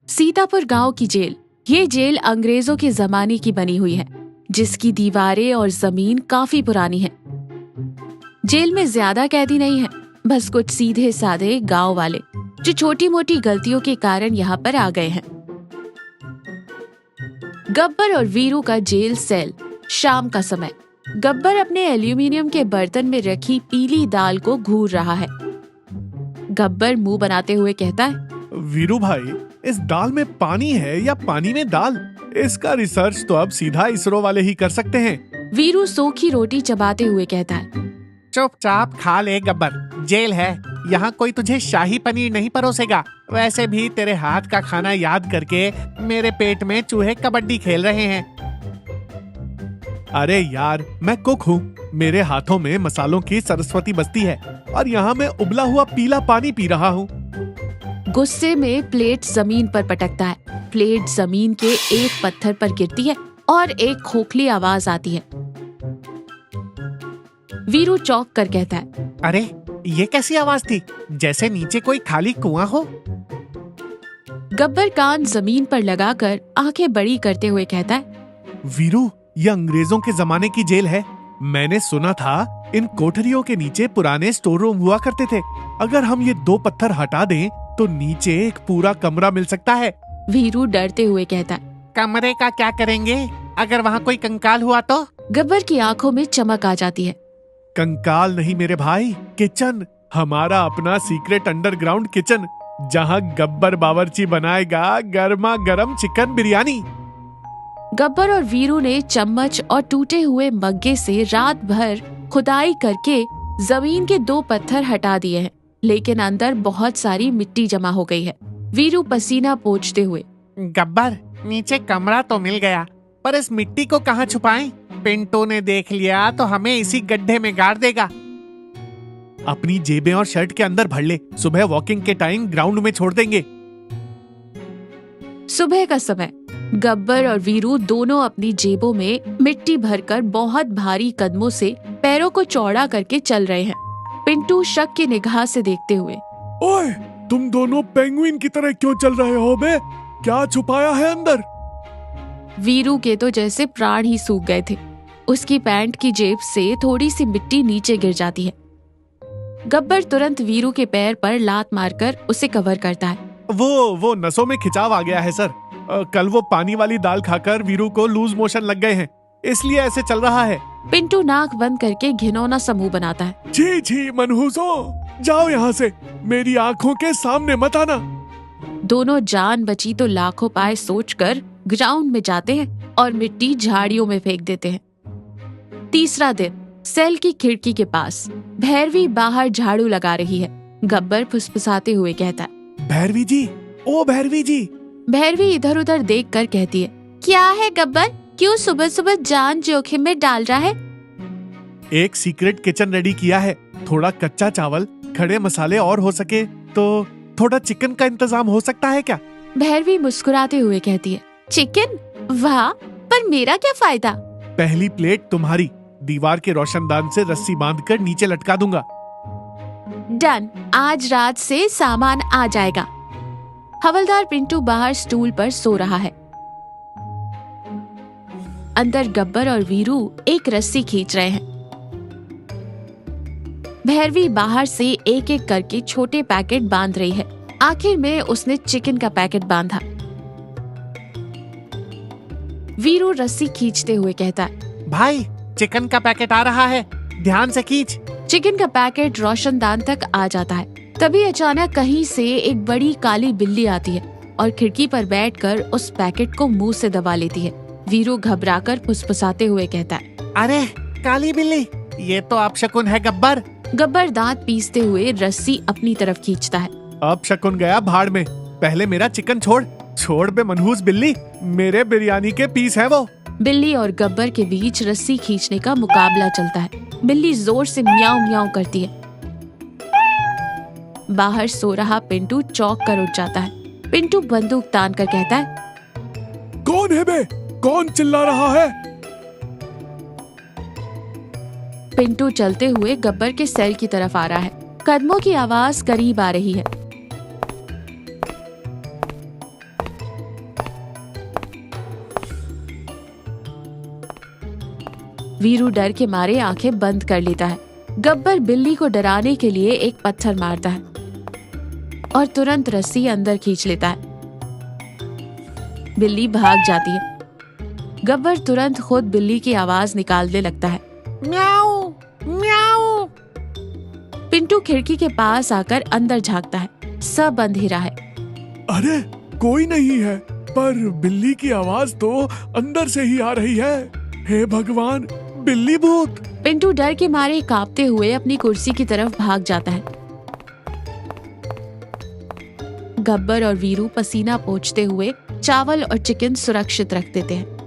सीतापुर गांव की जेल। ये जेल अंग्रेजों के जमाने की बनी हुई है, जिसकी दीवारें और जमीन काफी पुरानी है। जेल में ज्यादा कैदी नहीं है, बस कुछ सीधे साधे गांव वाले जो छोटी मोटी गलतियों के कारण यहाँ पर आ गए हैं। गब्बर और वीरू का जेल सेल। शाम का समय। गब्बर अपने एल्यूमिनियम के बर्तन में रखी पीली दाल को घूर रहा है। गब्बर मुंह बनाते हुए कहता है, वीरू भाई, इस दाल में पानी है या पानी में दाल? इसका रिसर्च तो अब सीधा इसरो वाले ही कर सकते हैं। वीरू सूखी रोटी चबाते हुए कहता है, चुपचाप खा ले गब्बर, जेल है, यहाँ कोई तुझे शाही पनीर नहीं परोसेगा। वैसे भी तेरे हाथ का खाना याद करके मेरे पेट में चूहे कबड्डी खेल रहे हैं। अरे यार, मैं कुक हूँ, मेरे हाथों में मसालों की सरस्वती बसती है और यहाँ मैं उबला हुआ पीला पानी पी रहा हूँ। गुस्से में प्लेट जमीन पर पटकता है। प्लेट जमीन के एक पत्थर पर गिरती है और एक खोखली आवाज आती है। वीरू चौंक कर कहता है, अरे ये कैसी आवाज थी? जैसे नीचे कोई खाली कुआं हो। गब्बर कान जमीन पर लगाकर आंखें बड़ी करते हुए कहता है, वीरू, ये अंग्रेजों के जमाने की जेल है। मैंने सुना था इन कोठरियों के नीचे पुराने स्टोर रूम हुआ करते थे। अगर हम ये 2 पत्थर हटा दें तो नीचे एक पूरा कमरा मिल सकता है। वीरू डरते हुए कहता है, कमरे का क्या करेंगे? अगर वहाँ कोई कंकाल हुआ तो? गब्बर की आंखों में चमक आ जाती है। कंकाल नहीं मेरे भाई, किचन। हमारा अपना सीक्रेट अंडरग्राउंड किचन, जहाँ गब्बर बावर्ची बनाएगा गर्मा गर्म चिकन बिरयानी। गब्बर और वीरू ने चम्मच और टूटे हुए मग्गे से रात भर खुदाई करके जमीन के 2 पत्थर हटा दिए हैं, लेकिन अंदर बहुत सारी मिट्टी जमा हो गई है। वीरू पसीना पोंछते हुए, गब्बर, नीचे कमरा तो मिल गया, पर इस मिट्टी को कहाँ छुपाएं? पिंटो ने देख लिया तो हमें इसी गड्ढे में गाड़ देगा। अपनी जेबें और शर्ट के अंदर भर ले, सुबह वॉकिंग के टाइम ग्राउंड में छोड़ देंगे। सुबह का समय। गब्बर और वीरू दोनों अपनी जेबों में मिट्टी भरकर बहुत भारी कदमों से पैरों को चौड़ा करके चल रहे हैं। पिंटू शक की निगाह से देखते हुए, ओए, तुम दोनों पेंगुइन की तरह क्यों चल रहे हो बे? क्या छुपाया है अंदर? वीरू के तो जैसे प्राण ही सूख गए थे। उसकी पैंट की जेब से थोड़ी सी मिट्टी नीचे गिर जाती है। गब्बर तुरंत वीरू के पैर पर लात मारकर उसे कवर करता है। वो नसों में खिंचाव आ गया है सर। कल वो पानी वाली दाल खाकर वीरू को लूज मोशन लग गए हैं, इसलिए ऐसे चल रहा है। पिंटू नाक बंद करके घिनौना समूह बनाता है। छी छी मनहूसों, जाओ यहाँ से, मेरी आंखों के सामने मत आना। दोनों जान बची तो लाखों पाए सोचकर ग्राउंड में जाते हैं और मिट्टी झाड़ियों में फेंक देते हैं। तीसरा दिन। सेल की खिड़की के पास भैरवी बाहर झाड़ू लगा रही है। गब्बर फुसफुसाते हुए कहता है, भैरवी जी, ओ भैरवी जी। भैरवी इधर उधर देखकर कहती है, क्या है गब्बर, क्यों सुबह सुबह जान जोखिम में डाल रहा है? एक सीक्रेट किचन रेडी किया है। थोड़ा कच्चा चावल, खड़े मसाले और हो सके तो थोड़ा चिकन का इंतजाम हो सकता है क्या? भैरवी मुस्कुराते हुए कहती है, चिकन? वाह, पर मेरा क्या फायदा? पहली प्लेट तुम्हारी। दीवार के रोशनदान से रस्सी बांधकर नीचे लटका दूंगा। डन, आज रात से सामान आ जाएगा। हवलदार पिंटू बाहर स्टूल पर सो रहा है। अंदर गब्बर और वीरू एक रस्सी खींच रहे हैं। भैरवी बाहर से एक एक करके छोटे पैकेट बांध रही है। आखिर में उसने चिकन का पैकेट बांधा। वीरू रस्सी खींचते हुए कहता है, भाई, चिकन का पैकेट आ रहा है, ध्यान से खींच। चिकन का पैकेट रोशनदान तक आ जाता है। तभी अचानक कहीं से एक बड़ी काली बिल्ली आती है और खिड़की पर बैठकर उस पैकेट को मुंह से दबा लेती है। वीरू घबराकर फुसफुसाते हुए कहता है, अरे काली बिल्ली, ये तो अपशकुन है गब्बर। गब्बर दांत पीसते हुए रस्सी अपनी तरफ खींचता है। अब शकुन गया भाड़ में, पहले मेरा चिकन छोड़ बे मनहूस बिल्ली, मेरे बिरयानी के पीस है वो। बिल्ली और गब्बर के बीच रस्सी खींचने का मुकाबला चलता है। बिल्ली जोर से म्याऊं म्याऊं करती है। बाहर सो रहा पिंटू चौंक कर उठ जाता है। पिंटू बंदूक तान कर कहता है, कौन है बे? कौन चिल्ला रहा है? पिंटू चलते हुए गब्बर के सेल की तरफ आ रहा है। कदमों की आवाज करीब आ रही है। वीरू डर के मारे आंखें बंद कर लेता है। गब्बर बिल्ली को डराने के लिए एक पत्थर मारता है और तुरंत रस्सी अंदर खींच लेता है। बिल्ली भाग जाती है। गब्बर तुरंत खुद बिल्ली की आवाज निकालने लगता है। म्याऊ म्याऊ। पिंटू खिड़की के पास आकर अंदर झांकता है। सब अंधेरा है। अरे कोई नहीं है, पर बिल्ली की आवाज तो अंदर से ही आ रही है। हे भगवान, बिल्ली भूत। पिंटू डर के मारे कांपते हुए अपनी कुर्सी की तरफ भाग जाता है। गब्बर और वीरू पसीना पोंछते हुए चावल और चिकन सुरक्षित रख देते हैं।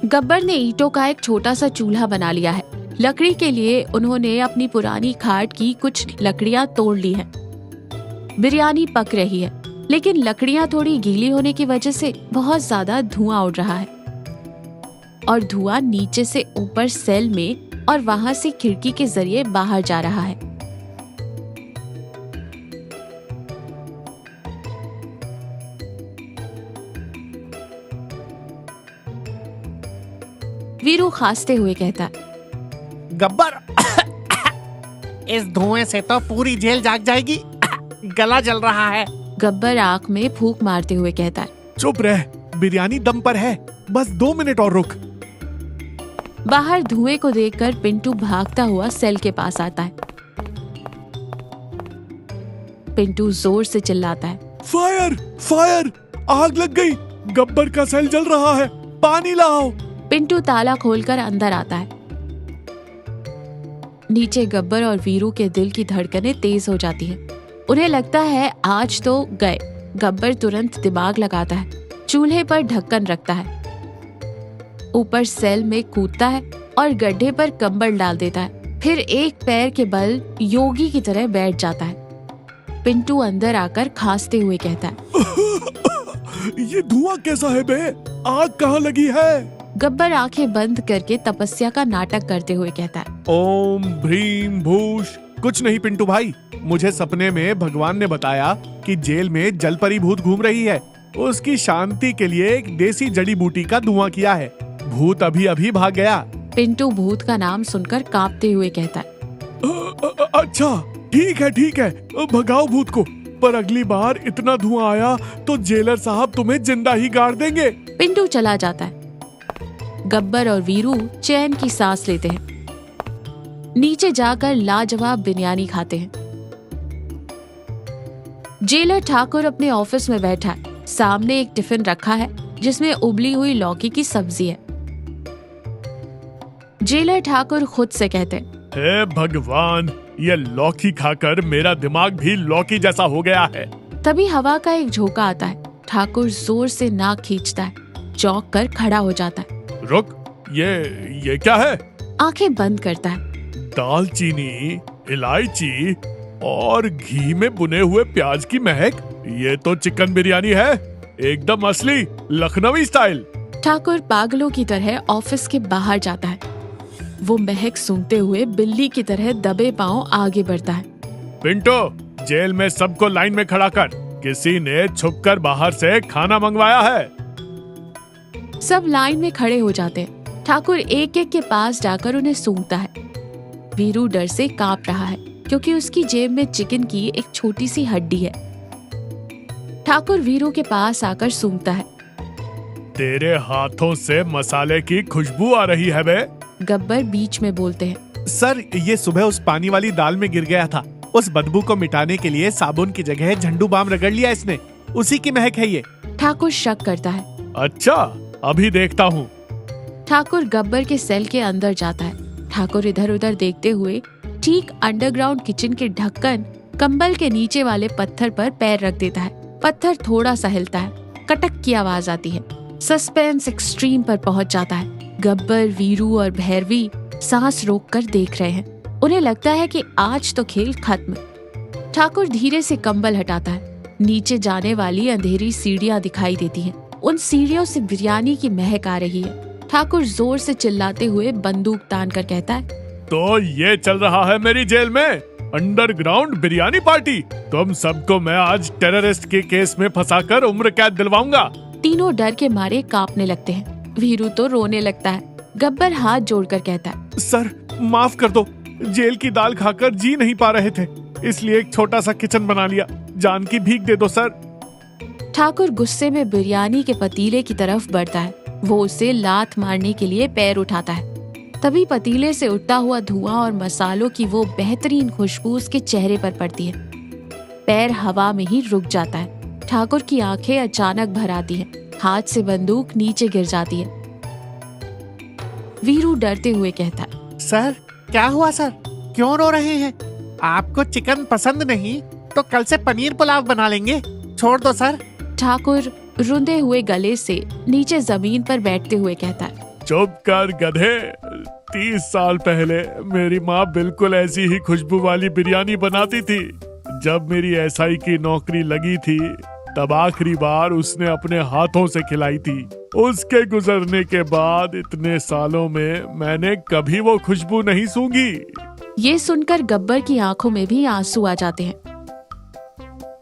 गब्बर ने ईंटों का एक छोटा सा चूल्हा बना लिया है। लकड़ी के लिए उन्होंने अपनी पुरानी खाट की कुछ लकड़ियां तोड़ ली हैं। बिरयानी पक रही है, लेकिन लकड़ियां थोड़ी गीली होने की वजह से बहुत ज्यादा धुआं उड़ रहा है और धुआं नीचे से ऊपर सेल में और वहां से खिड़की के जरिए बाहर जा रहा है। वीरू खांसते हुए कहता है, गब्बर, इस धुएं से तो पूरी जेल जाग जाएगी। गला जल रहा है। गब्बर आंख में फूंक मारते हुए कहता है। चुप रह, बिरयानी दम पर है, बस 2 मिनट और रुक। बाहर धुएं को देखकर पिंटू भागता हुआ सेल के पास आता है। पिंटू जोर से चिल्लाता है, फायर फायर, आग लग गई, गब्बर का सेल जल रहा है, पानी लाओ। पिंटू ताला खोलकर अंदर आता है। नीचे गब्बर और वीरू के दिल की धड़कनें तेज हो जाती है। उन्हें लगता है आज तो गए। गब्बर तुरंत दिमाग लगाता है, चूल्हे पर ढक्कन रखता है, ऊपर सेल में कूदता है और गड्ढे पर कंबल डाल देता है। फिर एक पैर के बल योगी की तरह बैठ जाता है। पिंटू अंदर आकर खांसते हुए कहता है, ये धुआं कैसा है बे? आग कहाँ लगी है? गब्बर आंखें बंद करके तपस्या का नाटक करते हुए कहता है, ओम भ्रीम भूष। कुछ नहीं पिंटू भाई, मुझे सपने में भगवान ने बताया कि जेल में जलपरी भूत घूम रही है। उसकी शांति के लिए एक देसी जड़ी बूटी का धुआं किया है। भूत अभी अभी भाग गया। पिंटू भूत का नाम सुनकर कांपते हुए कहता है, अच्छा ठीक है, भगाओ भूत को, पर अगली बार इतना धुआं आया तो जेलर साहब तुम्हें जिंदा ही गाड़ देंगे। पिंटू चला जाता है। गब्बर और वीरू चैन की सांस लेते हैं। नीचे जाकर लाजवाब बिरयानी खाते हैं। जेलर ठाकुर अपने ऑफिस में बैठा है। सामने एक टिफिन रखा है जिसमें उबली हुई लौकी की सब्जी है। जेलर ठाकुर खुद से कहते हैं, हे भगवान, ये लौकी खाकर मेरा दिमाग भी लौकी जैसा हो गया है। तभी हवा का एक झोंका आता है। ठाकुर जोर से नाक खींचता है, चौंक कर खड़ा हो जाता है। रुक, ये क्या है? आंखें बंद करता है। दालचीनी, इलायची और घी में बुने हुए प्याज की महक। ये तो चिकन बिरयानी है, एकदम असली लखनवी स्टाइल। ठाकुर पागलों की तरह ऑफिस के बाहर जाता है। वो महक सूंघते हुए बिल्ली की तरह दबे पांव आगे बढ़ता है। पिंटो, जेल में सबको लाइन में खड़ा कर, किसी ने छुपकर बाहर से खाना मंगवाया है। सब लाइन में खड़े हो जाते हैं। ठाकुर एक एक के पास जाकर उन्हें सूंघता है। वीरू डर से कांप रहा है क्योंकि उसकी जेब में चिकन की एक छोटी सी हड्डी है। ठाकुर वीरू के पास आकर सूंघता है। तेरे हाथों से मसाले की खुशबू आ रही है बे। गब्बर बीच में बोलते हैं, सर, ये सुबह उस पानी वाली दाल में गिर गया था। उस बदबू को मिटाने के लिए साबुन की जगह झंडू बाम रगड़ लिया इसने, उसी की महक है ये। ठाकुर शक करता है। अच्छा, अभी देखता हूँ। ठाकुर गब्बर के सेल के अंदर जाता है। ठाकुर इधर उधर देखते हुए ठीक अंडरग्राउंड किचन के ढक्कन कंबल के नीचे वाले पत्थर पर पैर रख देता है। पत्थर थोड़ा सा हिलता है, कटक की आवाज आती है। सस्पेंस एक्सट्रीम पर पहुंच जाता है। गब्बर, वीरू और भैरवी सांस रोककर देख रहे हैं। उन्हें लगता है कि आज तो खेल खत्म। ठाकुर धीरे से कंबल हटाता है। नीचे जाने वाली अंधेरी सीढ़ियां दिखाई देती हैं। उन सीढ़ियों से बिरयानी की महक आ रही है। ठाकुर जोर से चिल्लाते हुए बंदूक तान कर कहता है, तो ये चल रहा है मेरी जेल में अंडरग्राउंड बिरयानी पार्टी। तुम सबको मैं आज टेररिस्ट के केस में फंसाकर उम्र कैद दिलवाऊंगा। तीनों डर के मारे कांपने लगते हैं। वीरू तो रोने लगता है। गब्बर हाथ जोड़कर कहता है, सर माफ कर दो, जेल की दाल खाकर जी नहीं पा रहे थे, इसलिए एक छोटा सा किचन बना लिया। जान की भीख दे दो सर। ठाकुर गुस्से में बिरयानी के पतीले की तरफ बढ़ता है। वो उसे लात मारने के लिए पैर उठाता है। तभी पतीले से उठता हुआ धुआं और मसालों की वो बेहतरीन खुशबू उसके चेहरे पर पड़ती है। पैर हवा में ही रुक जाता है। ठाकुर की आंखें अचानक भर आती हैं। हाथ से बंदूक नीचे गिर जाती है। वीरू डरते हुए कहता है, सर क्या हुआ सर, क्यों रो रहे हैं? आपको चिकन पसंद नहीं तो कल से पनीर पुलाव बना लेंगे, छोड़ दो सर। ठाकुर रुंधे हुए गले से नीचे जमीन पर बैठते हुए कहता है, चुप कर गधे। 30 साल पहले मेरी माँ बिल्कुल ऐसी ही खुशबू वाली बिरयानी बनाती थी। जब मेरी एसआई की नौकरी लगी थी तब आखिरी बार उसने अपने हाथों से खिलाई थी। उसके गुजरने के बाद इतने सालों में मैंने कभी वो खुशबू नहीं सूंघी। ये सुनकर गब्बर की आंखों में भी आंसू आ जाते हैं।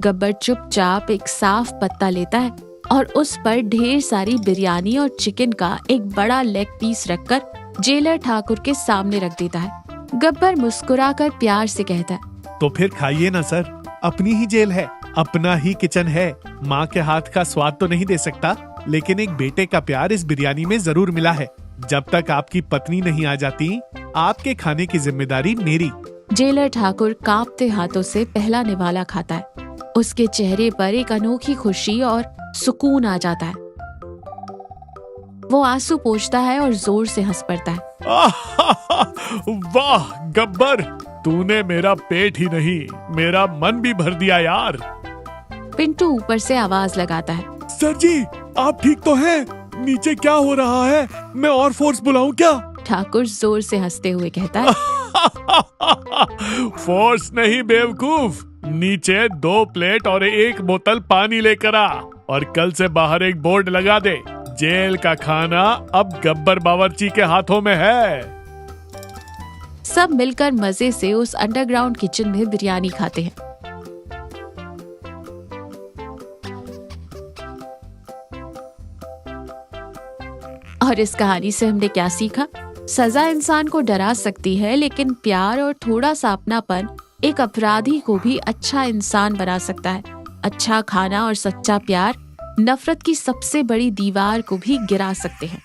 गब्बर चुपचाप एक साफ पत्ता लेता है और उस पर ढेर सारी बिरयानी और चिकन का एक बड़ा लेग पीस रखकर जेलर ठाकुर के सामने रख देता है। गब्बर मुस्कुराकर प्यार से कहता है, तो फिर खाइए ना सर, अपनी ही जेल है, अपना ही किचन है। माँ के हाथ का स्वाद तो नहीं दे सकता, लेकिन एक बेटे का प्यार इस बिरयानी में जरूर मिला है। जब तक आपकी पत्नी नहीं आ जाती, आपके खाने की जिम्मेदारी मेरी। जेलर ठाकुर कांपते हाथों से पहला निवाला खाता है। उसके चेहरे पर एक अनोखी खुशी और सुकून आ जाता है। वो आंसू पोंछता है और जोर से हंस पड़ता है। वाह गब्बर, तूने मेरा पेट ही नहीं मेरा मन भी भर दिया यार। पिंटू ऊपर से आवाज लगाता है, सर जी आप ठीक तो हैं? नीचे क्या हो रहा है? मैं और फोर्स बुलाऊं क्या? ठाकुर जोर से हंसते हुए कहता है, फोर्स नहीं बेवकूफ, नीचे 2 प्लेट और 1 बोतल पानी लेकर आ और कल से बाहर एक बोर्ड लगा दे, जेल का खाना अब गब्बर बावर्ची के हाथों में है। सब मिलकर मजे से उस अंडरग्राउंड किचन में बिरयानी खाते हैं। और इस कहानी से हमने क्या सीखा? सजा इंसान को डरा सकती है, लेकिन प्यार और थोड़ा सा अपनापन एक अपराधी को भी अच्छा इंसान बना सकता है। अच्छा खाना और सच्चा प्यार नफरत की सबसे बड़ी दीवार को भी गिरा सकते हैं।